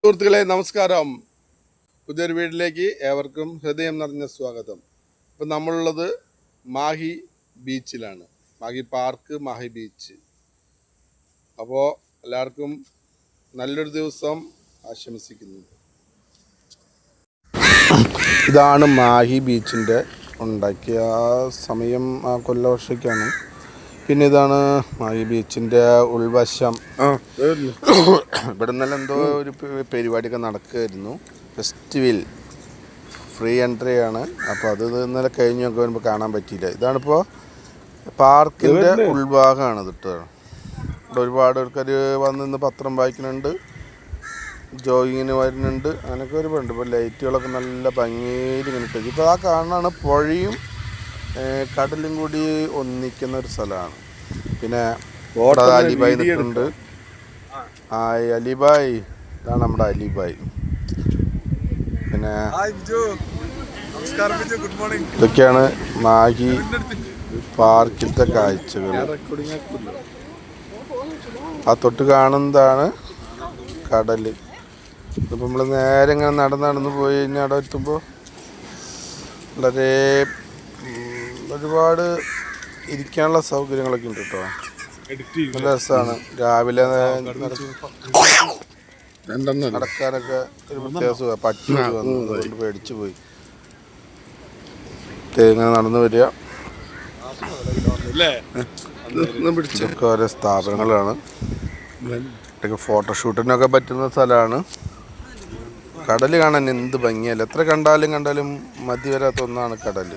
സുഹൃത്തുക്കളെ നമസ്കാരം. പുതിയൊരു വീട്ടിലേക്ക് ഏവർക്കും ഹൃദയം നിറഞ്ഞ സ്വാഗതം. ഇപ്പം നമ്മളുള്ളത് മാഹി ബീച്ചിലാണ്. Mahe park, Mahe beach. അപ്പോൾ എല്ലാവർക്കും നല്ലൊരു ദിവസം ആശംസിക്കുന്നു. ഇതാണ് മാഹി ബീച്ചിൻ്റെ ഉണ്ടാക്കിയ സമയം കൊല്ലവർഷയ്ക്കാണ്. പിന്നെ ഇതാണ് മാഹി ബീച്ചിൻ്റെ ഉൾവശം. ഇവിടെ നിന്നെല്ലാം എന്തോ ഒരു പരിപാടിയൊക്കെ നടക്കുമായിരുന്നു. ഫെസ്റ്റിവൽ ഫ്രീ എൻട്രി ആണ്. അപ്പോൾ അത് ഇന്നലെ കഴിഞ്ഞ് നോക്കി വരുമ്പോൾ കാണാൻ പറ്റിയില്ല. ഇതാണിപ്പോൾ പാർക്കിൻ്റെ ഉൾഭാഗമാണ് ഇതിട്ട്. ഇവിടെ ഒരുപാട് ആൾക്കാർ വന്ന് പത്രം വായിക്കുന്നുണ്ട്, ജോഗിങ്ങിന് വരുന്നുണ്ട്, അങ്ങനെയൊക്കെ ഒരുപാടുണ്ട്. ഇപ്പോൾ ലൈറ്റുകളൊക്കെ നല്ല ഭംഗിയിൽ ഇങ്ങനെ ഇട്ടു. ഇപ്പോൾ ആ കാണാനാണ് പുഴയും കടലും കൂടി ഒന്നിക്കുന്ന ഒരു സ്ഥലമാണ്. പിന്നെ അലിബായ് നിൽക്കുന്നുണ്ട്. അലിബായ്, ഇതാണ് നമ്മുടെ അലിബായ്. പിന്നെ ഇതൊക്കെയാണ് മാഹി പാർക്കിലത്തെ കാഴ്ചകൾ. ആ തൊട്ട് കാണുന്നതാണ് കടല്. ഇപ്പം നമ്മൾ നേരെ ഇങ്ങനെ നടന്ന് പോയി കഴിഞ്ഞാൽ അവിടെ എത്തുമ്പോൾ വളരെ ഒരുപാട് ഇരിക്കാനുള്ള സൗകര്യങ്ങളൊക്കെ ഉണ്ട് കേട്ടോ. നല്ല രസമാണ്. രാവിലെ നടക്കാനൊക്കെ ഒരു പ്രത്യേക സുഖം. പട്ടി വന്നു, അതുകൊണ്ട് പേടിച്ചു പോയി. ഇങ്ങനെ നടന്നു വരിക. ഇതൊക്കെ ഓരോ സ്ഥാപനങ്ങളാണ്. ഇതൊക്കെ ഫോട്ടോഷൂട്ടിനൊക്കെ പറ്റുന്ന സ്ഥലമാണ്. കടൽ കാണാൻ എന്ത് ഭംഗിയല്ല. എത്ര കണ്ടാലും മതി വരാത്ത ഒന്നാണ് കടൽ.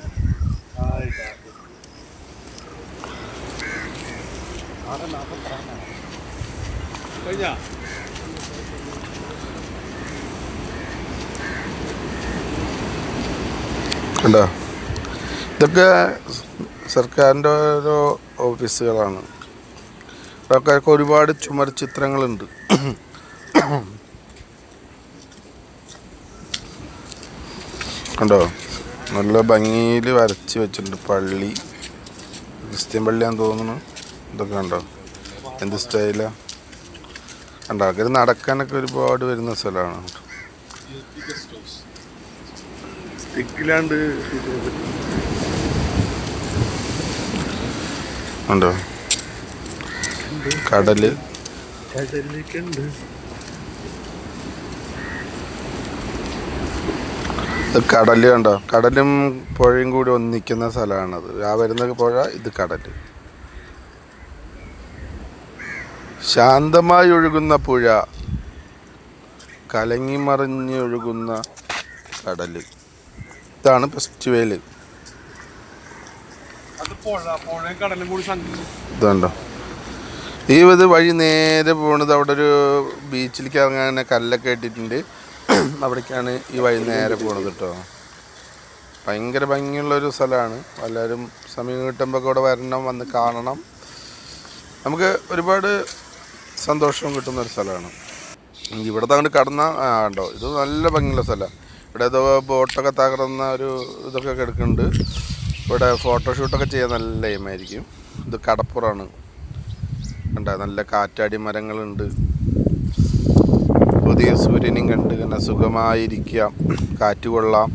കണ്ടോ, ഇതൊക്കെ സർക്കാരിൻ്റെ ഓരോ ഓഫീസുകളാണ്. ആൾക്കാർക്ക് ഒരുപാട് ചുമർ ചിത്രങ്ങളുണ്ട്. കണ്ടോ, നല്ല ഭംഗിയിൽ വരച്ച് വെച്ചിട്ടുണ്ട്. പള്ളി, ക്രിസ്ത്യൻ പള്ളിയാന്ന് തോന്നുന്നു. ഇതൊക്കെ കണ്ടോ, എന്ത് സ്റ്റൈലാണ്. കണ്ടോ, ആൾക്കാർ നടക്കാനൊക്കെ ഒരുപാട് വരുന്ന സ്ഥലമാണ്. കണ്ടോ, കടല് കടല് കണ്ടോ, കടലും പുഴയും കൂടി ഒന്നിക്കുന്ന സ്ഥലമാണത്. ആ വരുന്ന പുഴ, ഇത് കടല്. ശാന്തമായി ഒഴുകുന്ന പുഴ, കലങ്ങി മറിഞ്ഞ് ഒഴുകുന്ന കടല്. ഇതാണ് ഫെസ്റ്റിവല്. ഇതുണ്ടോ, ഇത് വഴി നേരെ പോണത് അവിടെ ഒരു ബീച്ചിലേക്ക് ഇറങ്ങാൻ കല്ലൊക്കെ ഇട്ടിട്ടുണ്ട്. അവിടേക്കാണ് ഈ വഴി നേരെ പോണത് കേട്ടോ. ഭയങ്കര ഭംഗിയുള്ളൊരു സ്ഥലമാണ്. എല്ലാവരും സമയം കിട്ടുമ്പോൾ കൂടെ വരണം, വന്ന് കാണണം. നമുക്ക് ഒരുപാട് സന്തോഷം കിട്ടുന്നൊരു സ്ഥലമാണ്. ഇവിടുത്തെ അങ്ങോട്ട് കടന്ന കണ്ടോ, ഇത് നല്ല ഭംഗിയുള്ള സ്ഥലമാണ്. ഇവിടെ ഏതോ ബോട്ടൊക്കെ തകർന്ന ഒരു ഇതൊക്കെ കിടക്കുന്നുണ്ട്. ഇവിടെ ഫോട്ടോഷൂട്ടൊക്കെ ചെയ്യാൻ നല്ല എയിമായിരിക്കും. ഇത് കടപ്പുറമാണ്. കണ്ടോ, നല്ല കാറ്റാടി മരങ്ങളുണ്ട്. പുതിയ സൂര്യനും കണ്ട് ഇങ്ങനെ സുഖമായിരിക്കാം, കാറ്റ് കൊള്ളാം.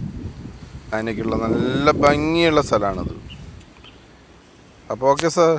അതിനൊക്കെയുള്ള നല്ല ഭംഗിയുള്ള സ്ഥലമാണിത്. അപ്പോൾ ഓക്കെ സാർ.